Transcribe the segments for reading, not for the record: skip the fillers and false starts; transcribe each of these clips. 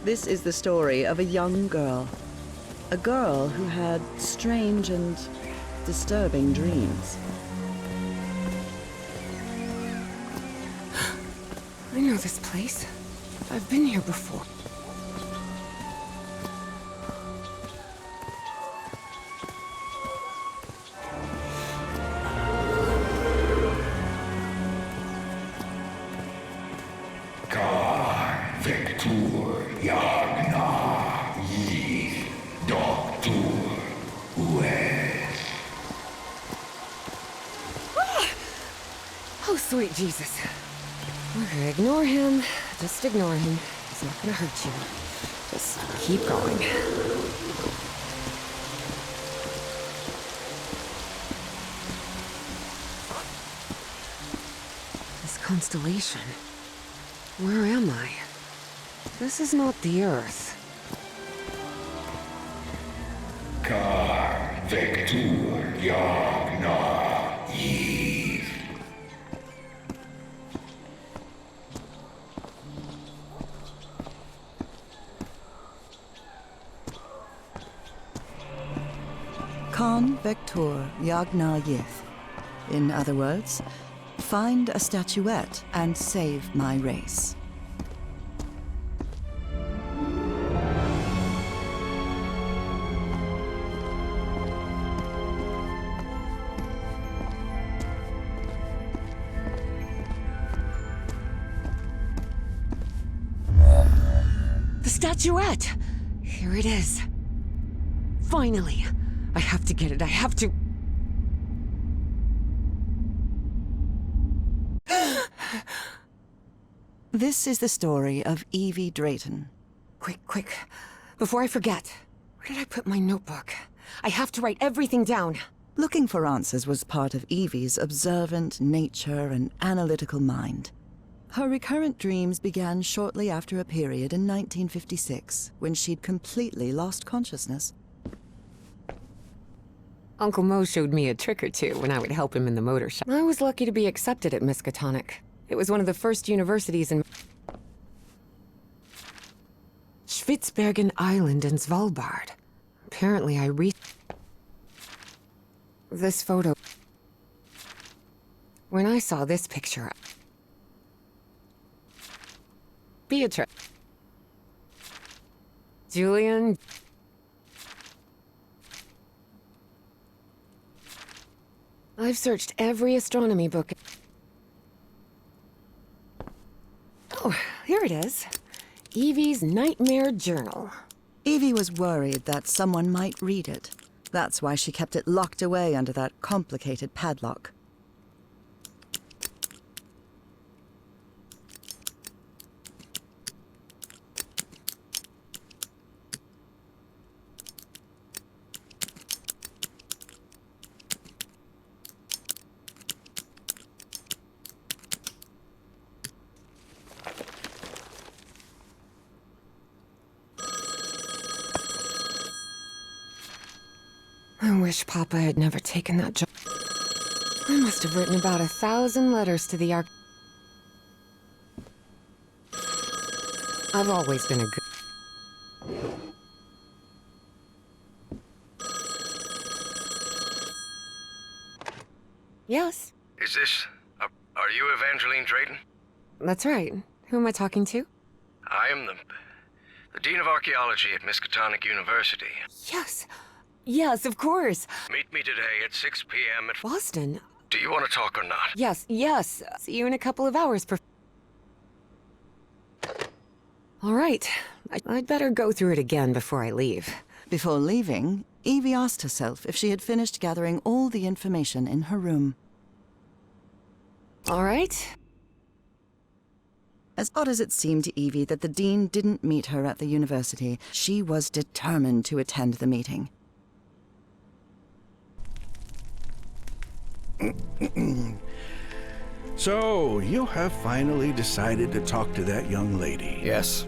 This is the story of a young girl. A girl who had strange and disturbing dreams. I know this place. I've been here before. Oh, sweet Jesus. Okay, ignore him. Just ignore him. He's not gonna hurt you. Just keep going. This constellation. Where am I? This is not the Earth. Kar Vectur Yagna Eve. Con Vector Yagna Yith. In other words, find a statuette and save my race. The statuette! Here it is. Finally! I have to get it, I have to... This is the story of Evie Drayton. Quick. Before I forget, where did I put my notebook? I have to write everything down. Looking for answers was part of Evie's observant nature and analytical mind. Her recurrent dreams began shortly after a period in 1956, when she'd completely lost consciousness. Uncle Mo showed me a trick or two when I would help him in the motor shop. I was lucky to be accepted at Miskatonic. It was one of the first universities in Spitsbergen Island in Svalbard. Apparently I this photo. When I saw this picture, Beatrice, Julian, I've searched every astronomy book. Oh, here it is. Evie's Nightmare Journal. Evie was worried that someone might read it. That's why she kept it locked away under that complicated padlock. I wish Papa had never taken that job. I must have written about 1,000 letters to the I've always been a good... Yes, Is this... are you Evangeline Drayton? that's right. Who am I talking to? I am the Dean of Archaeology at Miskatonic University. Yes, of course. Meet me today at 6 p.m. at... Boston? Do you want to talk or not? Yes. See you in a couple of hours, All right. I'd better go through it again before I leave. Before leaving, Evie asked herself if she had finished gathering all the information in her room. All right. As odd as it seemed to Evie that the Dean didn't meet her at the university, she was determined to attend the meeting. So, you have finally decided to talk to that young lady. Yes.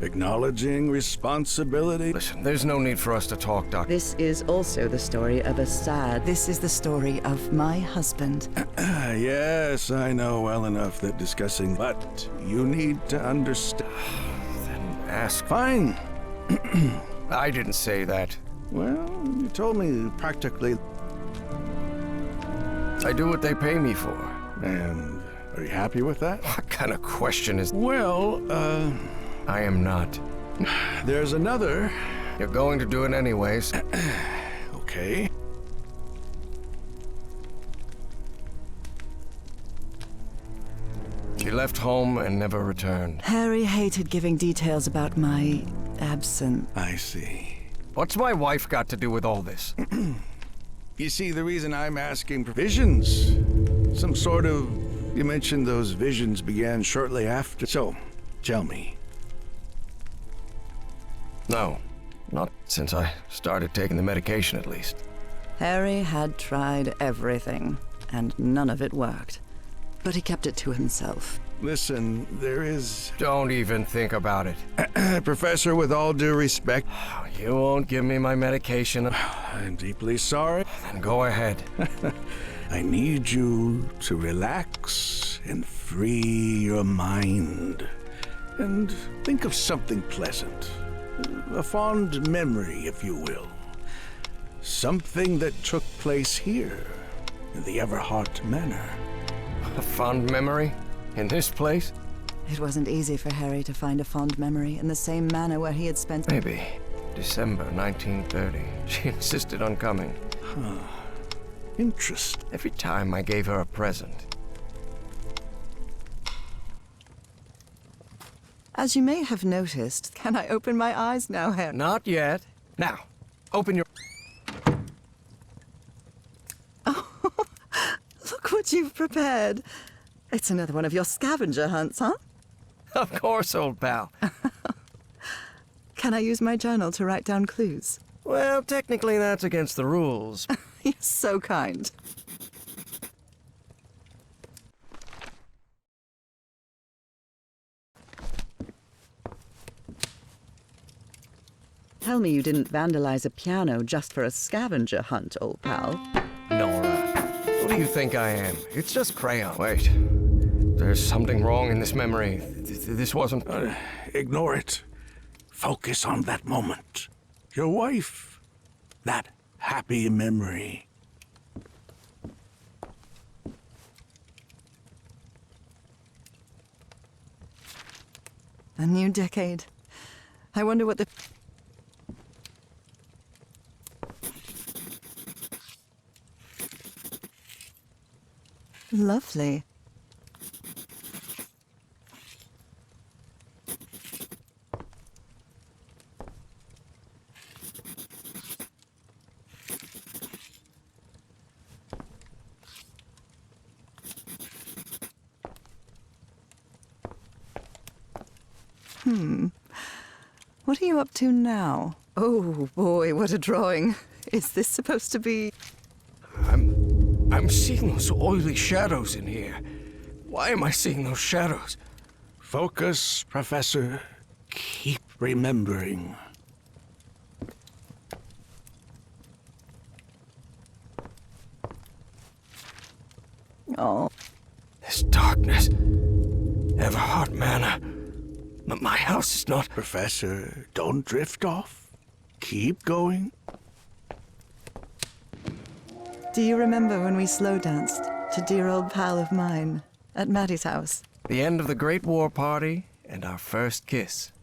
Acknowledging responsibility. Listen, there's no need for us to talk, Doc. This is also the story of a sad... This is the story of my husband. Yes, I know well enough that discussing, but you need to understand. Then ask. Fine. I didn't say that. Well, you told me practically. I do what they pay me for. And are you happy with that? What kind of question is... Well, I am not. there's another. You're going to do it anyways. Okay. She left home and never returned. Harry hated giving details about my absence. I see. What's my wife got to do with all this? You see, the reason I'm asking for visions, some sort of... You mentioned those visions began shortly after. So, tell me. No, not since I started taking the medication, at least. Harry had tried everything, and none of it worked. But he kept it to himself. Listen, there is... Don't even think about it. Professor, with all due respect... You won't give me my medication. I'm deeply sorry. Then go ahead. I need you to relax and free your mind. And think of something pleasant. A fond memory, if you will. Something that took place here, in the Everhart Manor. A fond memory? In this place? It wasn't easy for Harry to find a fond memory in the same manor where he had spent... Maybe. December 1930. She insisted on coming. Interesting. Every time I gave her a present. As you may have noticed, can I open my eyes now, Harry? Not yet. Now, open your... Look what you've prepared. It's another one of your scavenger hunts, huh? Of course, old pal. Can I use my journal to write down clues? Well, technically that's against the rules. You're so kind. Tell me you didn't vandalize a piano just for a scavenger hunt, old pal. Nora, what do you think I am? It's just crayon. Wait. There's something wrong in this memory. This wasn't... Ignore it. Focus on that moment. Your wife. That happy memory. A new decade. I wonder what the... Lovely. What are you up to now? Oh boy, what a drawing. Is this supposed to be... I'm seeing those oily shadows in here. Why am I seeing those shadows? Focus, Professor. Keep remembering. Oh, This darkness. Everhart Manor. My house is not... Professor, don't drift off. Keep going. do you remember when we slow danced to Dear Old Pal of Mine at Maddie's house? The end of the Great War Party and our first kiss.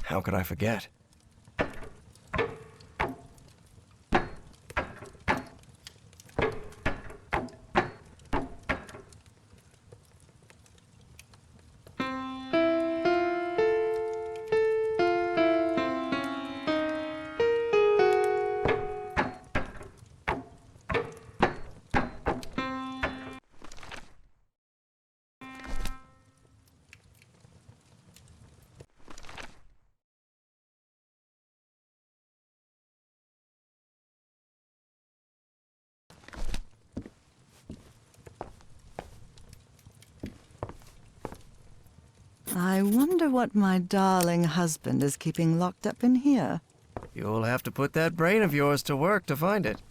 How could I forget? I wonder what my darling husband is keeping locked up in here. You'll have to put that brain of yours to work to find it.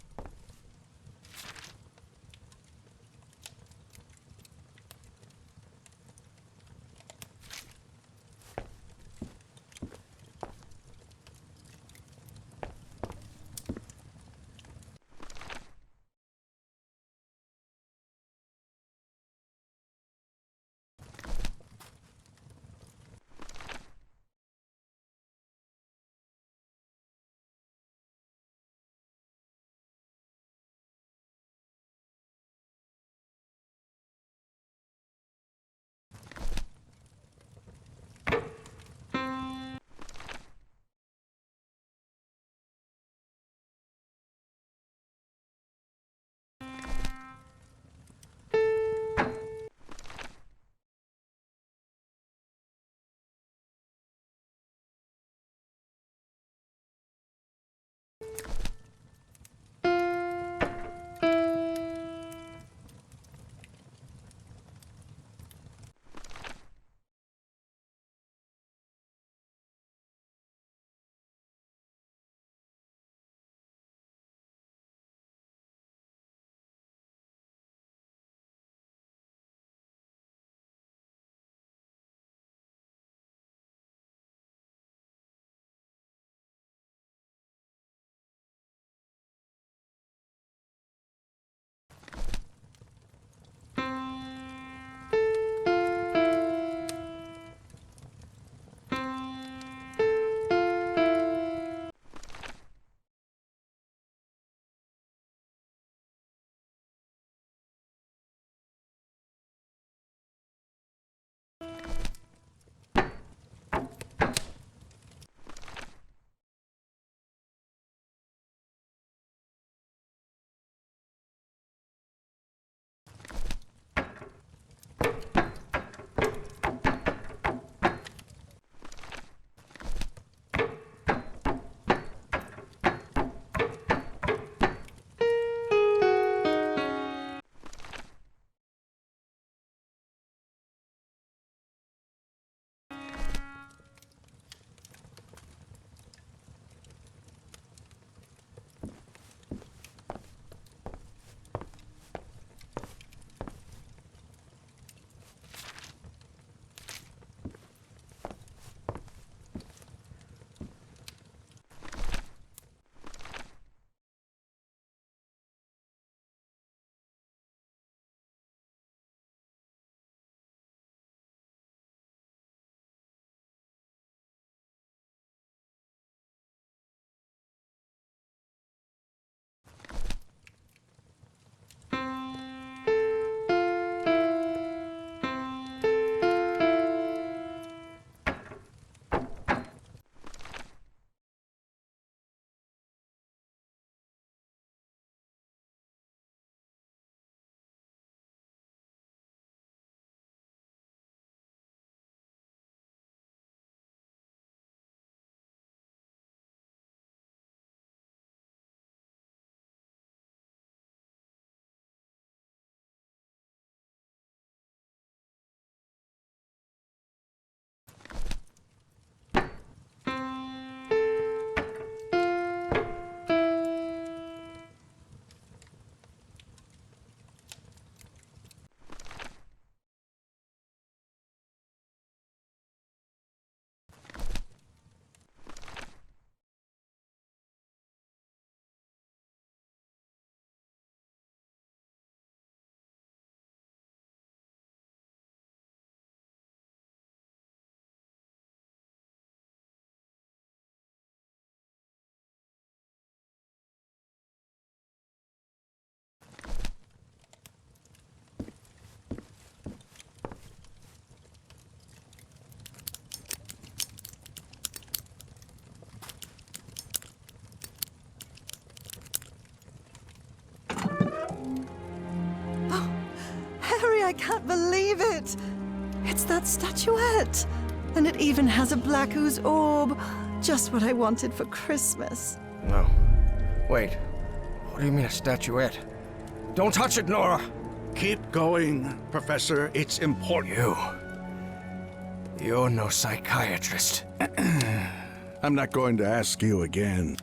I can't believe it! It's that statuette! And it even has a black ooze orb. Just what I wanted for Christmas. No. Wait. What do you mean a statuette? Don't touch it, Nora! Keep going, Professor. It's important. You. You're no psychiatrist. I'm not going to ask you again.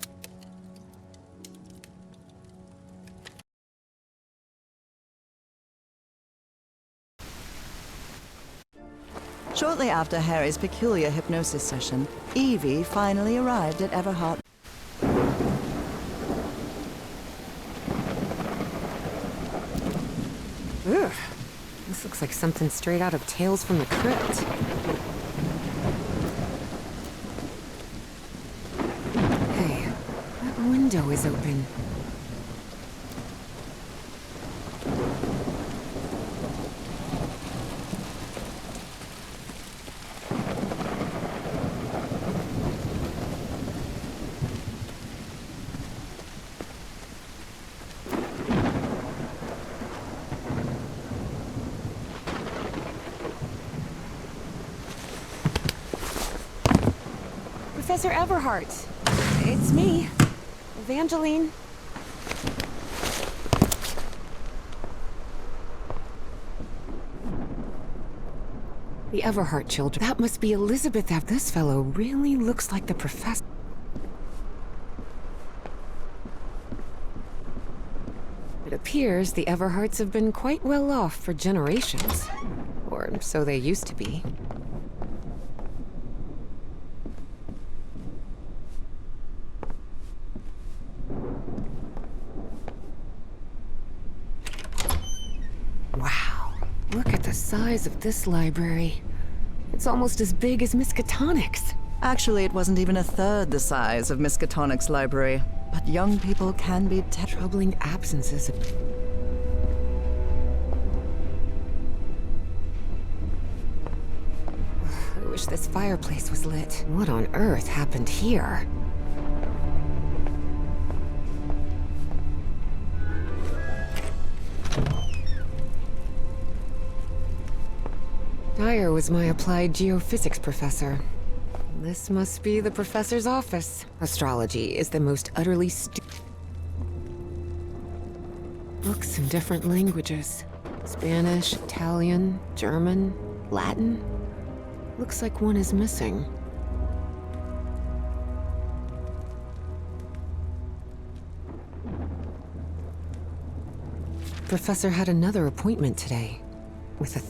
Shortly after Harry's peculiar hypnosis session, Evie finally arrived at Everhart. Ugh. This looks like something straight out of Tales from the Crypt. Hey, that window is open. Professor Everhart. It's me, Evangeline. The Everhart children. That must be Elizabeth. This fellow really looks like the professor. It appears the Everharts have been quite well off for generations. Or so they used to be. Wow, look at the size of this library. It's almost as big as Miskatonic's. Actually, it wasn't even a third the size of Miskatonic's library, but young people can be Troubling absences. I wish this fireplace was lit. What on earth happened here? Dyer was my applied geophysics professor. This must be the professor's office. Astrology is the most utterly books in different languages. Spanish, Italian, German, Latin. Looks like one is missing. Professor had another appointment today with a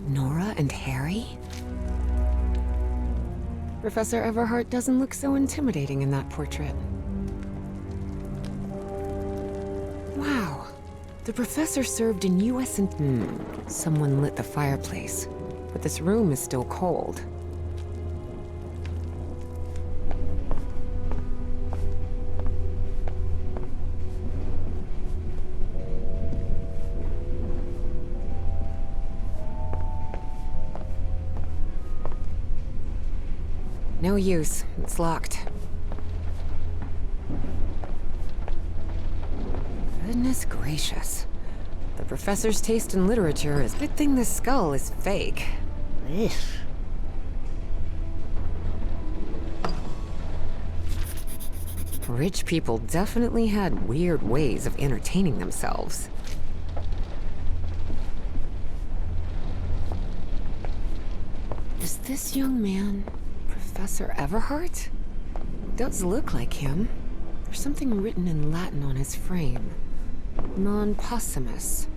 Nora and Harry? Professor Everhart doesn't look so intimidating in that portrait. Wow. The professor served in U.S. and... Someone lit the fireplace, but this room is still cold. No use. It's locked. Goodness gracious. The professor's taste in literature is... Good thing this skull is fake. Ugh. Rich people definitely had weird ways of entertaining themselves. Is this young man Professor Everhart? Does look like him. There's something written in Latin on his frame. Non possumus.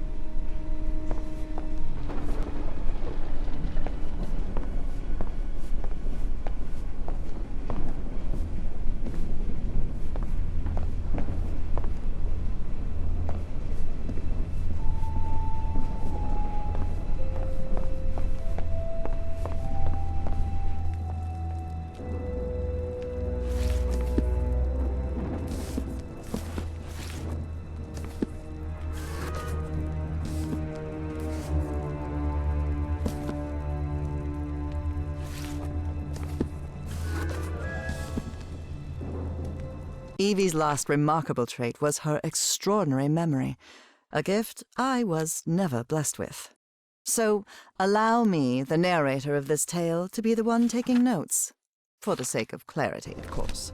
Evie's last remarkable trait was her extraordinary memory, a gift I was never blessed with. So allow me, the narrator of this tale, to be the one taking notes, for the sake of clarity, of course.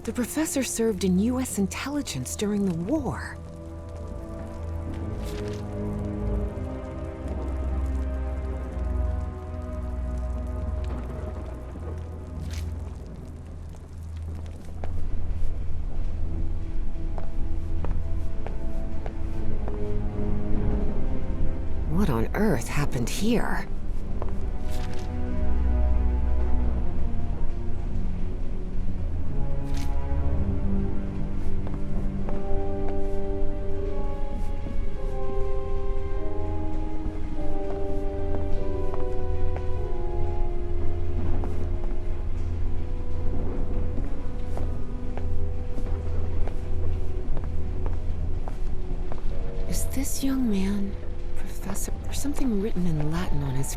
The professor served in U.S. intelligence during the war. What on earth happened here? Is this young man, Professor? There's something written in Latin on his...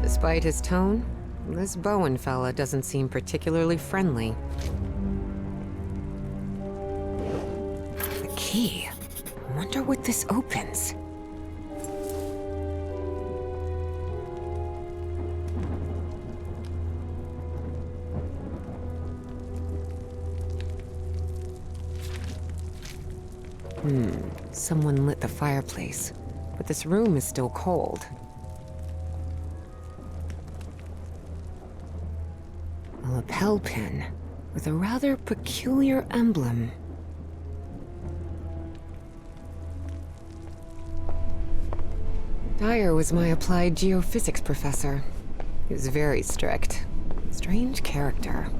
Despite his tone, this Bowen fella doesn't seem particularly friendly. The key. I wonder what this opens. Someone lit the fireplace, but this room is still cold. A lapel pin with a rather peculiar emblem. Dyer was my applied geophysics professor. He was very strict. Strange character.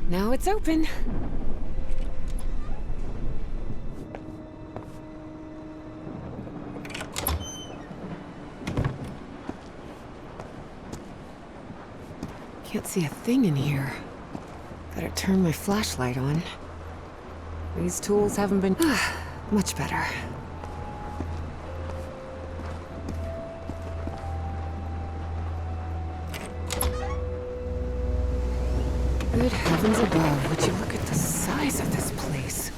Now it's open. Can't see a thing in here. Better turn my flashlight on. These tools haven't been... much better. Good heavens above, would you look at the size of this place?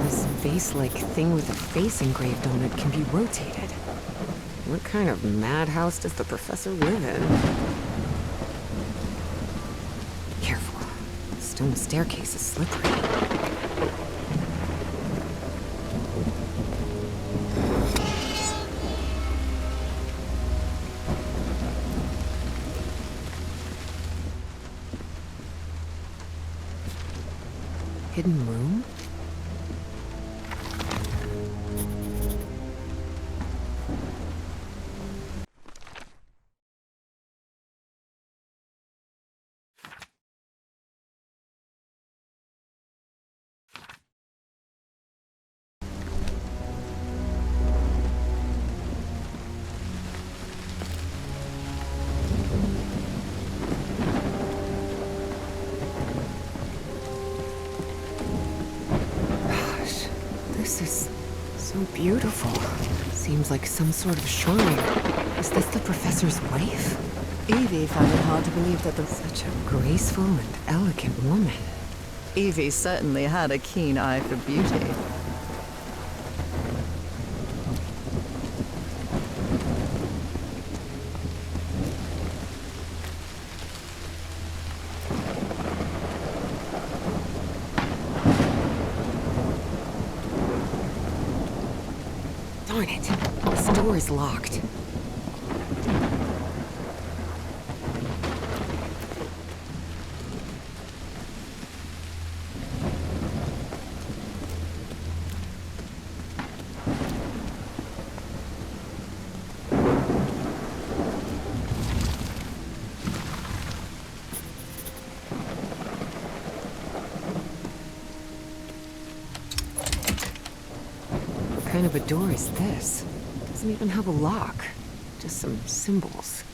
This vase-like thing with a face engraved on it can be rotated. What kind of madhouse does the professor live in? Careful. The stone staircase is slippery. Hidden room? Gosh, this is so beautiful. Seems like some sort of shrine. Is this the professor's wife? Evie found it hard to believe that the... Such a graceful and elegant woman. Evie certainly had a keen eye for beauty. Darn it. This door is locked. What kind of a door is this? Doesn't even have a lock. Just some symbols.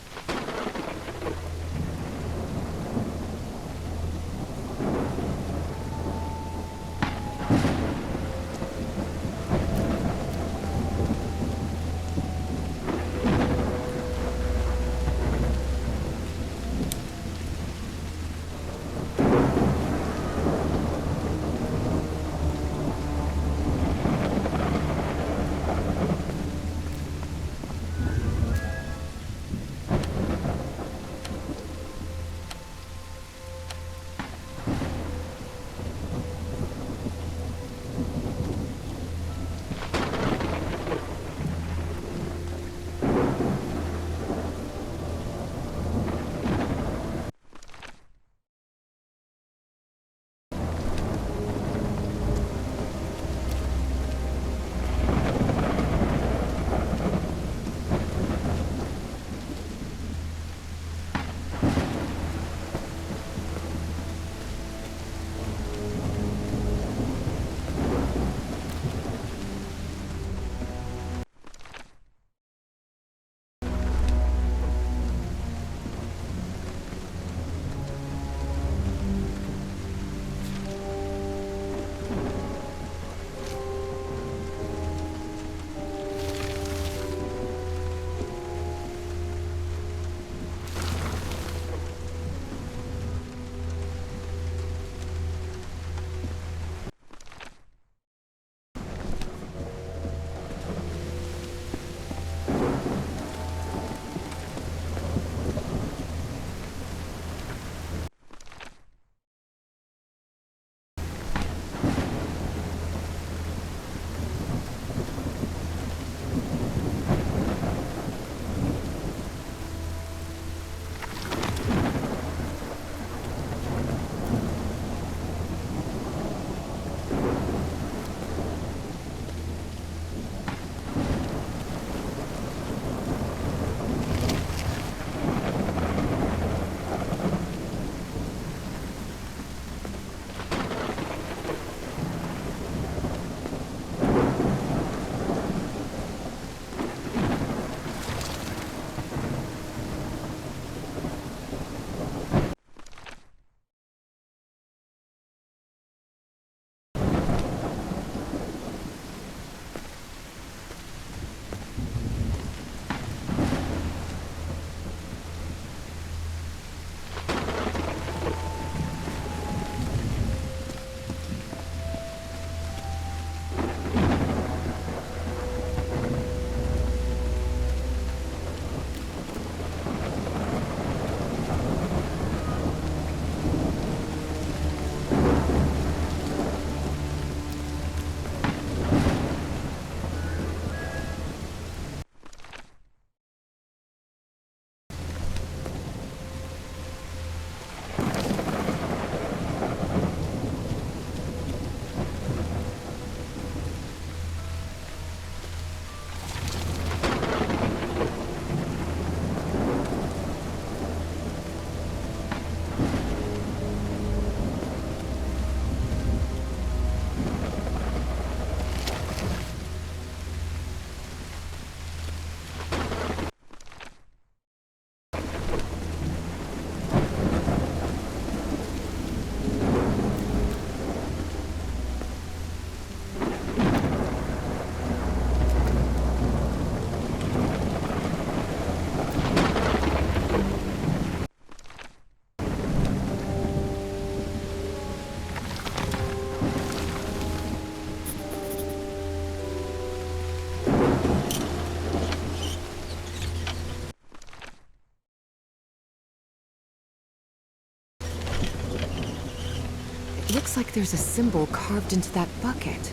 Looks like there's a symbol carved into that bucket.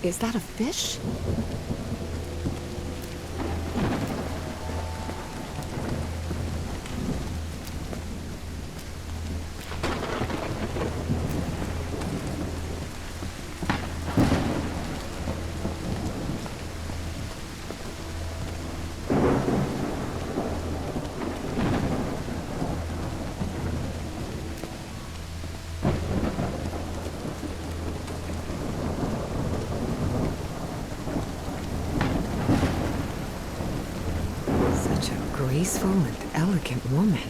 Is that a fish? Graceful and elegant woman.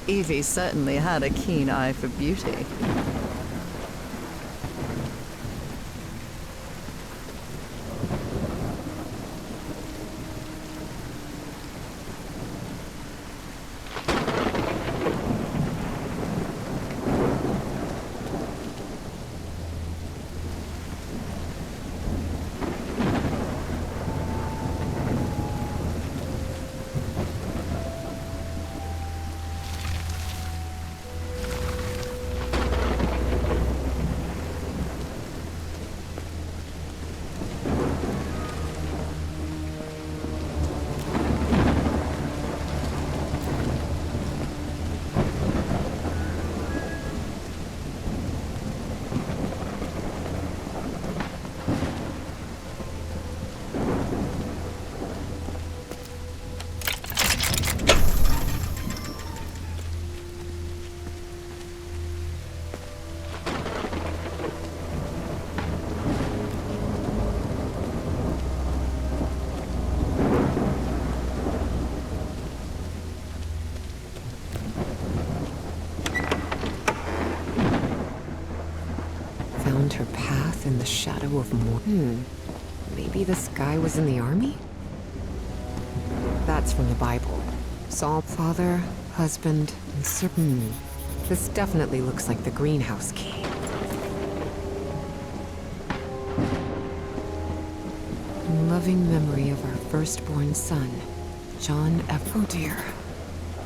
Evie certainly had a keen eye for beauty. Found her path in the shadow of morning. Maybe this guy was in the army? That's from the Bible. Saul, father, husband, and certain. This definitely looks like the greenhouse key. In loving memory of our firstborn son, John F. Oh dear.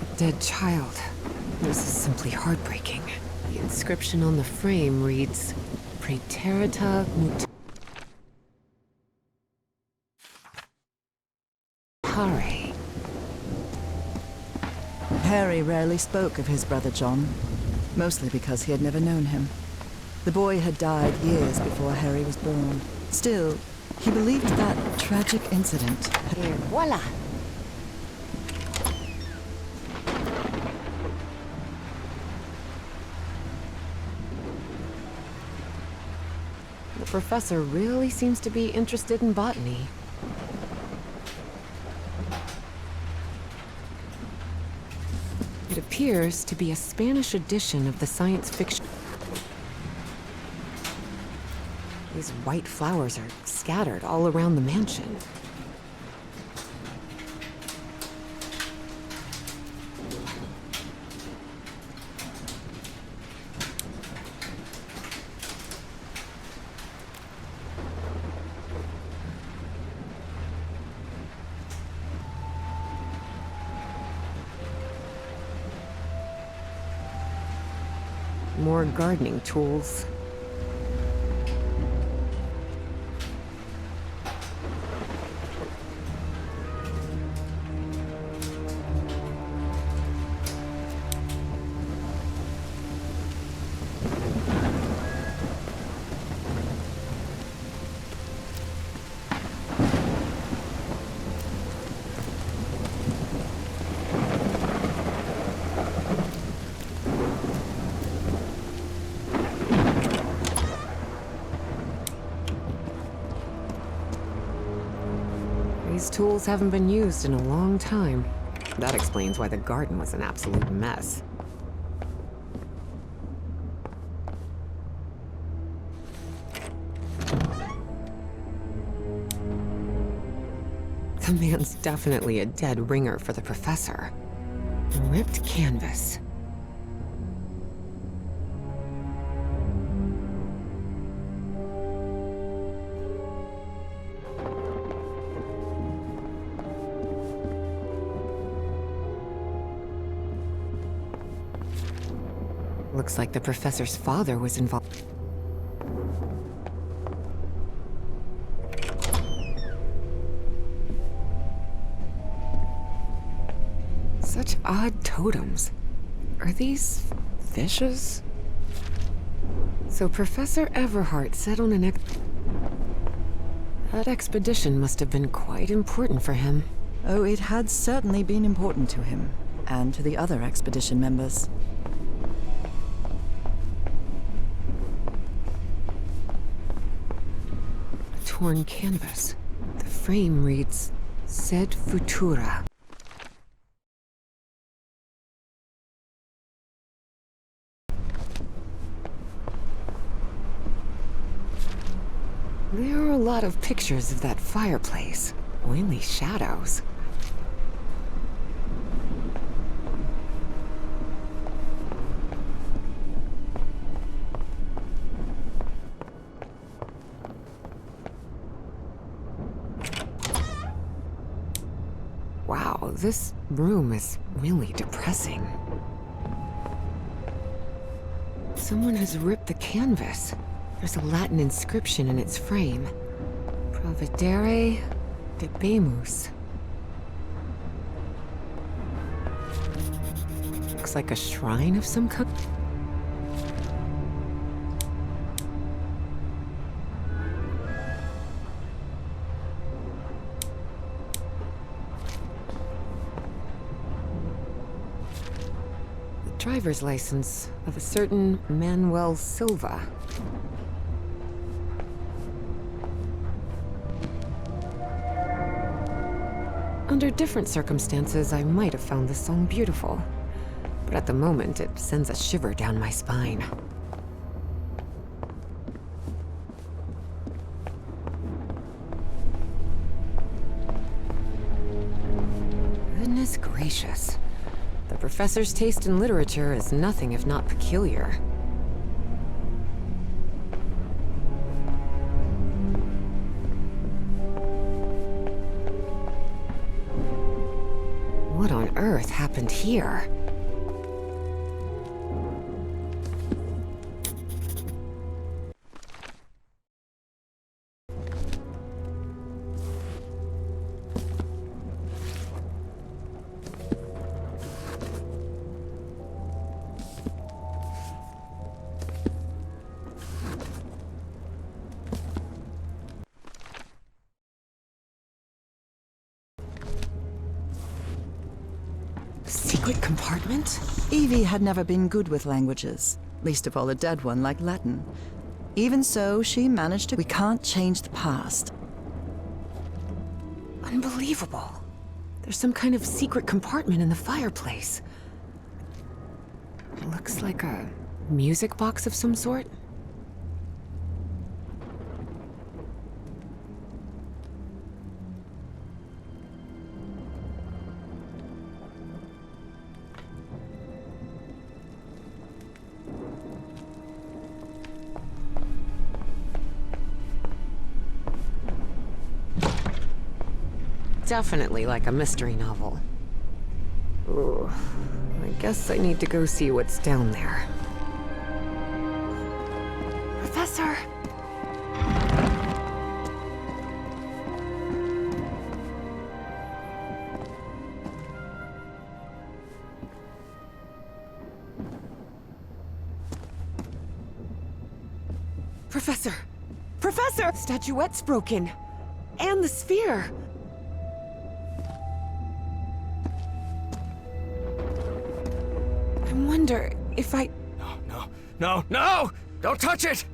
A dead child. This is simply heartbreaking. The inscription on the frame reads, Praeterita mutare. Harry rarely spoke of his brother John, mostly because he had never known him. The boy had died years before Harry was born. Still, he believed that tragic incident. Et voila! The professor really seems to be interested in botany. It appears to be a Spanish edition of the science fiction. These white flowers are scattered all around the mansion. More gardening tools. These tools haven't been used in a long time. That explains why the garden was an absolute mess. The man's definitely a dead ringer for the professor. Ripped canvas. Looks like the professor's father was involved. Such odd totems. Are these fishes? So Professor Everhart set on that expedition must have been quite important for him. Oh, it had certainly been important to him, and to the other expedition members. A torn canvas. The frame reads, Sed Futura. There are a lot of pictures of that fireplace. Only shadows. Wow, this room is really depressing. Someone has ripped the canvas. There's a Latin inscription in its frame. Providere debemus. Looks like a shrine of some kind. The driver's license of a certain Manuel Silva. Under different circumstances, I might have found this song beautiful. But at the moment, it sends a shiver down my spine. Goodness gracious. The professor's taste in literature is nothing if not peculiar. What on earth happened here? Secret compartment? Evie had never been good with languages, least of all a dead one like Latin. Even so, she managed to... We can't change the past. Unbelievable. There's some kind of secret compartment in the fireplace. It looks like a music box of some sort. Definitely like a mystery novel. Ooh, I guess I need to go see what's down there. Professor! Professor! Professor! Statuette's broken. And the sphere. I wonder if I... No! Don't touch it!